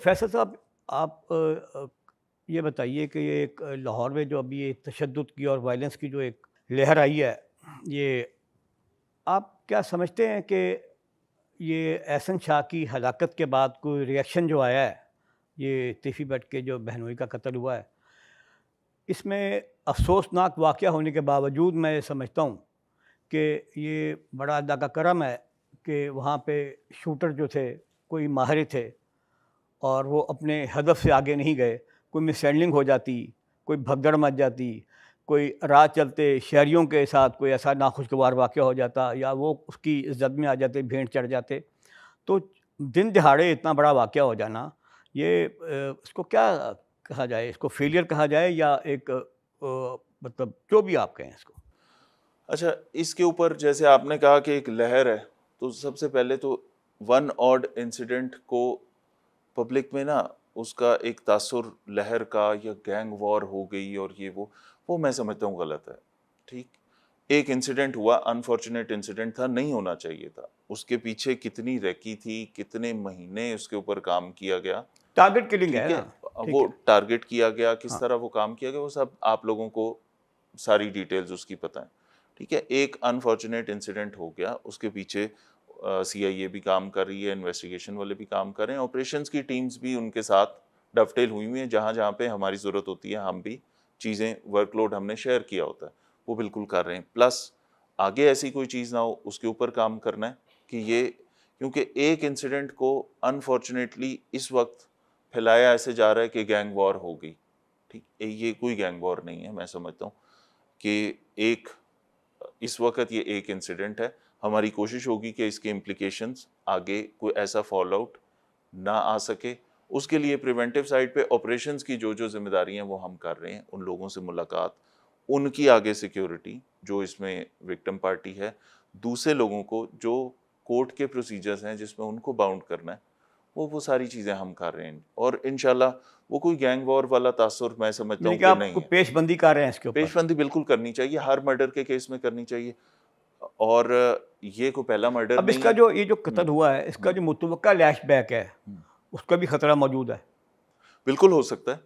فیصل صاحب، آپ یہ بتائیے کہ یہ ایک لاہور میں جو ابھی یہ تشدد کی اور وائلنس کی جو ایک لہر آئی ہے، یہ آپ کیا سمجھتے ہیں کہ یہ احسن شاہ کی ہلاکت کے بعد کوئی ریئیکشن جو آیا ہے، یہ تیفی بٹ کے جو بہنوئی کا قتل ہوا ہے، اس میں افسوسناک واقعہ ہونے کے باوجود میں یہ سمجھتا ہوں کہ یہ بڑا اللہ کا کرم ہے کہ وہاں پہ شوٹر جو تھے کوئی ماہر تھے اور وہ اپنے ہدف سے آگے نہیں گئے. کوئی مس ہینڈلنگ ہو جاتی، کوئی بھگدڑ مچ جاتی، کوئی راہ چلتے شہریوں کے ساتھ کوئی ایسا ناخوشگوار واقعہ ہو جاتا یا وہ اس کی زد میں آ جاتے، بھینٹ چڑھ جاتے، تو دن دہاڑے اتنا بڑا واقعہ ہو جانا، یہ اس کو کیا کہا جائے؟ اس کو فیلئر کہا جائے یا ایک مطلب جو بھی آپ کہیں اس کو. اچھا، اس کے اوپر جیسے آپ نے کہا کہ ایک لہر ہے، تو سب سے پہلے تو ون آڈ انسیڈنٹ کو پبلک میں نا اس کا ایک تاثر لہر کا یا گینگ وار ہو گئی اور یہ وہ میں سمجھتا ہوں غلط ہے. ٹھیک، ایک انسیڈنٹ ہوا، انفارچونیٹ انسیڈنٹ تھا، نہیں ہونا چاہیے تھا. اس کے پیچھے کتنی ریکی تھی، کتنے مہینے اس کے اوپر کام کیا گیا. ٹارگٹ کلنگ ہے ٹھیک ہے، نا، ٹھیک وہ ہے. ٹارگٹ کیا گیا، کس ہاں، طرح وہ کام کیا گیا، وہ سب آپ لوگوں کو ساری ڈیٹیلز اس کی پتہ ہیں. ٹھیک ہے، ایک انفارچونیٹ انسیڈنٹ ہو گیا، اس کے پیچھے سی آئی اے بھی کام کر رہی ہے، انویسٹیگیشن والے بھی کام کر رہے ہیں، آپریشنز کی ٹیمز بھی ان کے ساتھ ڈوٹیل ہوئی ہوئی ہیں. جہاں جہاں پہ ہماری ضرورت ہوتی ہے ہم بھی چیزیں، ورک لوڈ ہم نے شیئر کیا ہوتا ہے، وہ بالکل کر رہے ہیں. پلس آگے ایسی کوئی چیز نہ ہو، اس کے اوپر کام کرنا ہے کہ یہ، کیونکہ ایک انسیڈنٹ کو انفارچونیٹلی اس وقت پھیلایا ایسے جا رہا ہے کہ گینگ وار ہو گئی. ٹھیک، یہ کوئی گینگ وار نہیں ہے. میں سمجھتا ہوں کہ اس وقت یہ ایک انسیڈنٹ ہے. ہماری کوشش ہوگی کہ اس کے امپلیکیشنز آگے کوئی ایسا فال آؤٹ نہ آ سکے. اس کے لیے پریونٹیو سائڈ پہ آپریشنز کی جو ذمہ داری ہیں وہ ہم کر رہے ہیں. ان لوگوں سے ملاقات، ان کی آگے سیکیورٹی جو اس میں وکٹم پارٹی ہے، دوسرے لوگوں کو جو کورٹ کے پروسیجرز ہیں جس میں ان کو باؤنڈ کرنا ہے، وہ ساری چیزیں ہم کر رہے ہیں. اور انشاءاللہ وہ کوئی گینگ وار والا تاثر میں سمجھتا یعنی ہوں کہ کہ آپ نہیں کو ہے. پیش بندی کر رہے ہیں اس کے اوپر. پیش بندی بالکل کرنی چاہیے، ہر مرڈر کے کیس میں کرنی چاہیے. اور یہ کوئی پہلا مرڈر اب اس نہیں کا ہے. جو یہ جو قتل ہوا ہے، اس کا جو متوقع لیش بیک ہے، اس کا بھی خطرہ موجود ہے. بالکل ہو سکتا ہے.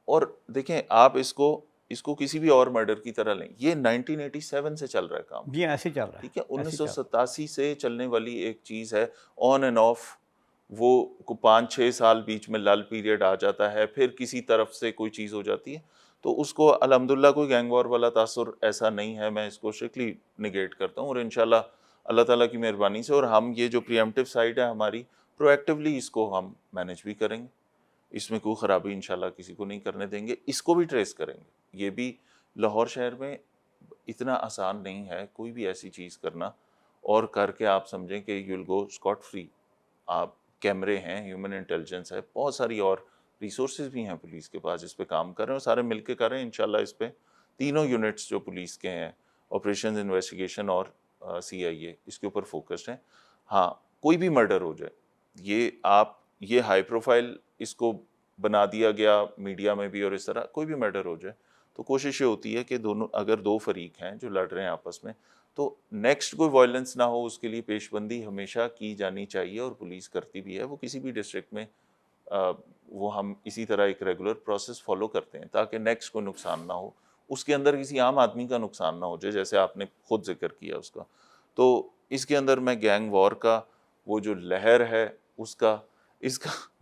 اور دیکھیں آپ اس کو کسی بھی اور مرڈر کی طرح لیں، یہ 1987 سے چل رہا ہے کام. جی ایسے چل رہا ہے، ٹھیک ہے، ایسے چل رہا 1987 سے چلنے والی ایک چیز ہے. آن اینڈ آف وہ 5-6 سال بیچ میں لل پیریڈ آ جاتا ہے، پھر کسی طرف سے کوئی چیز ہو جاتی ہے. تو اس کو الحمدللہ کوئی گینگ وار والا تاثر ایسا نہیں ہے. میں اس کو اسٹرکٹلی نگیٹ کرتا ہوں. اور انشاءاللہ اللہ تعالیٰ کی مہربانی سے، اور ہم یہ جو پریمپٹیو سائڈ ہے ہماری، پرو ایکٹیولی اس کو ہم مینیج بھی کریں گے. اس میں کوئی خرابی انشاءاللہ کسی کو نہیں کرنے دیں گے. اس کو بھی ٹریس کریں گے. یہ بھی لاہور شہر میں اتنا آسان نہیں ہے کوئی بھی ایسی چیز کرنا، اور کر کے آپ سمجھیں کہ you will go Scott free. آپ کیمرے ہیں، ہیومن انٹیلیجنس ہے، بہت ساری اور ریسورسز بھی ہیں پولیس کے پاس جس پہ کام کر رہے ہیں، اور سارے مل کے کر رہے ہیں. انشاءاللہ اس پہ تینوں یونٹس جو پولیس کے ہیں، آپریشنز، انویسٹیگیشن اور سی آئی اے، اس کے اوپر فوکسڈ ہیں. ہاں، کوئی بھی مرڈر ہو جائے، یہ ہائی پروفائل اس کو بنا دیا گیا میڈیا میں بھی، اور اس طرح کوئی بھی مرڈر ہو جائے تو کوشش یہ ہوتی ہے کہ دونوں، اگر دو فریق ہیں جو لڑ رہے ہیں آپس میں، تو نیکسٹ کوئی وائلنس نہ ہو، اس کے لیے پیش بندی ہمیشہ کی جانی چاہیے، اور پولیس کرتی بھی ہے. وہ کسی بھی ڈسٹرکٹ میں وہ ہم اسی طرح ایک ریگولر پروسیس فالو کرتے ہیں تاکہ نیکسٹ کو نقصان نہ ہو، اس کے اندر کسی عام آدمی کا نقصان نہ ہو جائے، جیسے آپ نے خود ذکر کیا اس کا. تو اس کے اندر میں گینگ وار کا وہ جو لہر ہے اس کا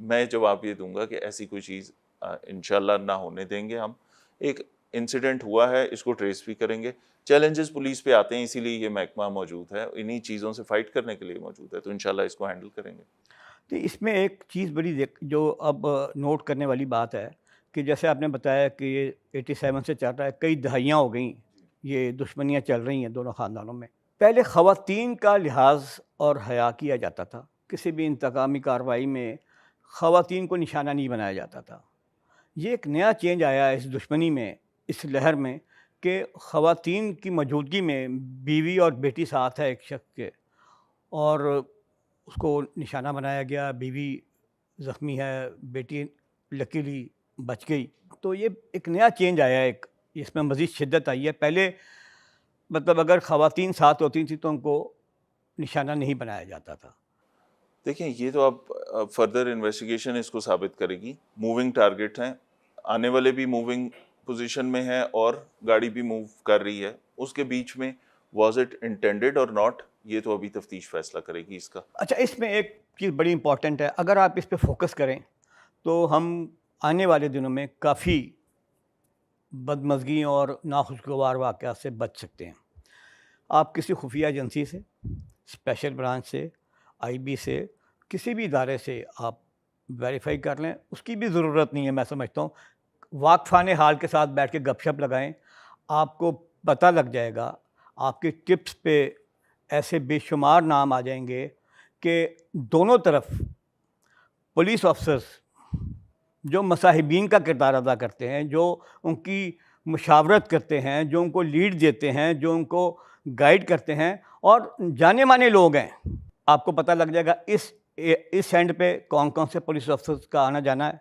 میں جواب یہ دوں گا کہ ایسی کوئی چیز انشاءاللہ نہ ہونے دیں گے. ہم ایک انسیڈنٹ ہوا ہے، اس کو ٹریس بھی کریں گے. چیلنجز پولیس پہ آتے ہیں، اسی لیے یہ محکمہ موجود ہے، انہی چیزوں سے فائٹ کرنے کے لیے موجود ہے. تو انشاءاللہ اس کو ہینڈل کریں گے. تو اس میں ایک چیز بڑی جو اب نوٹ کرنے والی بات ہے کہ جیسے آپ نے بتایا کہ یہ 87 سے چل رہا ہے، کئی دہائیاں ہو گئیں یہ دشمنیاں چل رہی ہیں دونوں خاندانوں میں. پہلے خواتین کا لحاظ اور حیا کیا جاتا تھا، کسی بھی انتقامی کارروائی میں خواتین کو نشانہ نہیں بنایا جاتا تھا. یہ ایک نیا چینج آیا ہے اس دشمنی میں، اس لہر میں، کہ خواتین کی موجودگی میں بیوی اور بیٹی ساتھ ہے ایک شخص کے، اور اس کو نشانہ بنایا گیا. بیوی زخمی ہے، بیٹی لکیلی بچ گئی. تو یہ ایک نیا چینج آیا ہے، ایک اس میں مزید شدت آئی ہے. پہلے مطلب اگر خواتین ساتھ ہوتی تھیں تو ان کو نشانہ نہیں بنایا جاتا تھا. دیکھیں یہ تو اب فردر انویسٹیگیشن اس کو ثابت کرے گی. موونگ ٹارگیٹ ہیں, آنے والے بھی موونگ پوزیشن میں ہیں اور گاڑی بھی موو کر رہی ہے, اس کے بیچ میں واز اٹ انٹینڈیڈ اور ناٹ, یہ تو ابھی تفتیش فیصلہ کرے گی اس کا. اچھا اس میں ایک چیز بڑی امپورٹنٹ ہے, اگر آپ اس پہ فوکس کریں تو ہم آنے والے دنوں میں کافی بدمزگیوں اور ناخوشگوار واقعات سے بچ سکتے ہیں. آپ کسی خفیہ ایجنسی سے, اسپیشل برانچ سے, آئی بی سے, کسی بھی ادارے سے آپ ویریفائی کر لیں, اس کی بھی ضرورت نہیں ہے میں سمجھتا ہوں. واقفان حال کے ساتھ بیٹھ کے گپ شپ لگائیں, آپ کو پتہ لگ جائے گا, آپ کے ٹپس پہ ایسے بے شمار نام آ جائیں گے کہ دونوں طرف پولیس آفسرز جو مصاحبین کا کردار ادا کرتے ہیں, جو ان کی مشاورت کرتے ہیں, جو ان کو لیڈ دیتے ہیں, جو ان کو گائیڈ کرتے ہیں, اور جانے مانے لوگ ہیں, آپ کو پتہ لگ جائے گا اس اینڈ پہ کون کون سے پولیس آفسرز کا آنا جانا ہے,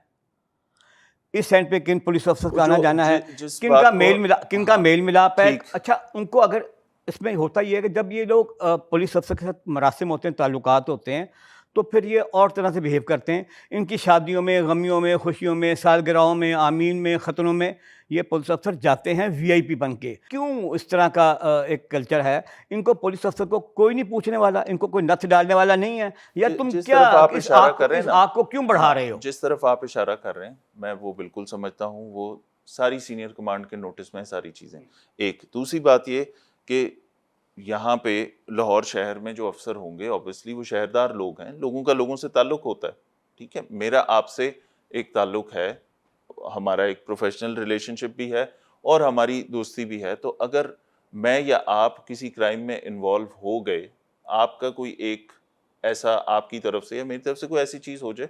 اس اینڈ پہ کن پولیس آفسرز کا آنا جانا ہے, کن کا میل ملاپ ہے. اچھا ان کو اگر اس میں ہوتا یہ ہے کہ جب یہ لوگ پولیس افسر کے ساتھ مراسم ہوتے ہیں, تعلقات ہوتے ہیں, تو پھر یہ اور طرح سے بیہیو کرتے ہیں. ان کی شادیوں میں, غمیوں میں, خوشیوں میں, سالگرہوں میں, آمین میں, ختنوں میں یہ پولیس افسر جاتے ہیں وی آئی پی بن کے. کیوں اس طرح کا ایک کلچر ہے؟ ان کو پولیس افسر کو کوئی نہیں پوچھنے والا, ان کو کوئی نتھ ڈالنے والا نہیں ہے. یا تم کیا اس آگ کو کیوں بڑھا رہے ہو؟ جس طرف آپ اشارہ کر رہے ہیں میں وہ بالکل سمجھتا ہوں, وہ ساری سینئر کمانڈ کے نوٹس میں ساری چیزیں. ایک دوسری بات یہ کہ یہاں پہ لاہور شہر میں جو افسر ہوں گے اوبویسلی وہ شہردار لوگ ہیں, لوگوں کا لوگوں سے تعلق ہوتا ہے, ٹھیک ہے. میرا آپ سے ایک تعلق ہے, ہمارا ایک پروفیشنل ریلیشن شپ بھی ہے اور ہماری دوستی بھی ہے. تو اگر میں یا آپ کسی کرائم میں انوالو ہو گئے, آپ کا کوئی ایک ایسا آپ کی طرف سے یا میری طرف سے کوئی ایسی چیز ہو جائے,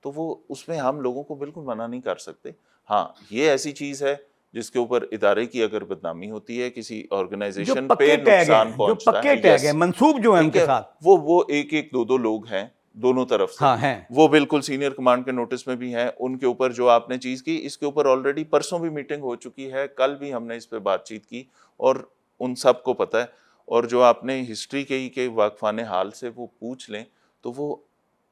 تو وہ اس میں ہم لوگوں کو بالکل منع نہیں کر سکتے. ہاں یہ ایسی چیز ہے جس کے اوپر ادارے کی اگر بدنامی ہوتی ہے, کسی آرگنائزیشن پہ نقصان پہنچتا ہے, منصوب جو ہیں ان کے ساتھ, وہ ایک ایک دو لوگ ہیں دونوں طرف سے, ہیں وہ بالکل سینئر کمانڈ کے نوٹس میں بھی ہیں. ان کے اوپر جو آپ نے چیز کی, اس کے اوپر آلریڈی پرسوں بھی میٹنگ ہو چکی ہے, کل بھی ہم نے اس پہ بات چیت کی اور ان سب کو پتہ ہے. اور جو آپ نے ہسٹری کہی کہ واقفان حال سے وہ پوچھ لیں, تو وہ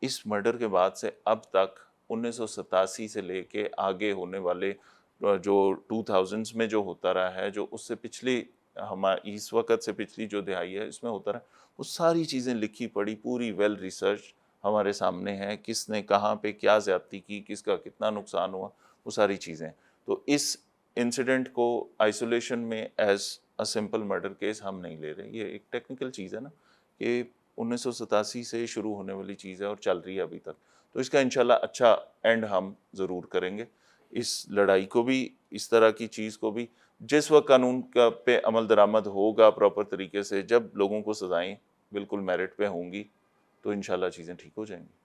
اس مرڈر کے بعد سے اب تک 1987 سے لے کے آگے ہونے والے جو 2000s میں جو ہوتا رہا ہے, جو اس سے پچھلی ہماری اس وقت سے پچھلی جو دہائی ہے اس میں ہوتا رہا, وہ ساری چیزیں لکھی پڑھی, پوری ویل ریسرچ ہمارے سامنے ہے. کس نے کہاں پہ کیا زیادتی کی, کس کا کتنا نقصان ہوا, وہ ساری چیزیں. تو اس انسیڈنٹ کو آئسولیشن میں as a simple murder case ہم نہیں لے رہے. یہ ایک ٹیکنیکل چیز ہے نا, کہ 1987 سے شروع ہونے والی چیز ہے اور چل رہی ہے ابھی تک. تو اس کا انشاءاللہ اچھا اینڈ ہم ضرور کریں گے. اس لڑائی کو بھی, اس طرح کی چیز کو بھی, جس وقت قانون کا پہ عمل درآمد ہوگا پراپر طریقے سے, جب لوگوں کو سزائیں بالکل میرٹ پہ ہوں گی, تو انشاءاللہ چیزیں ٹھیک ہو جائیں گی.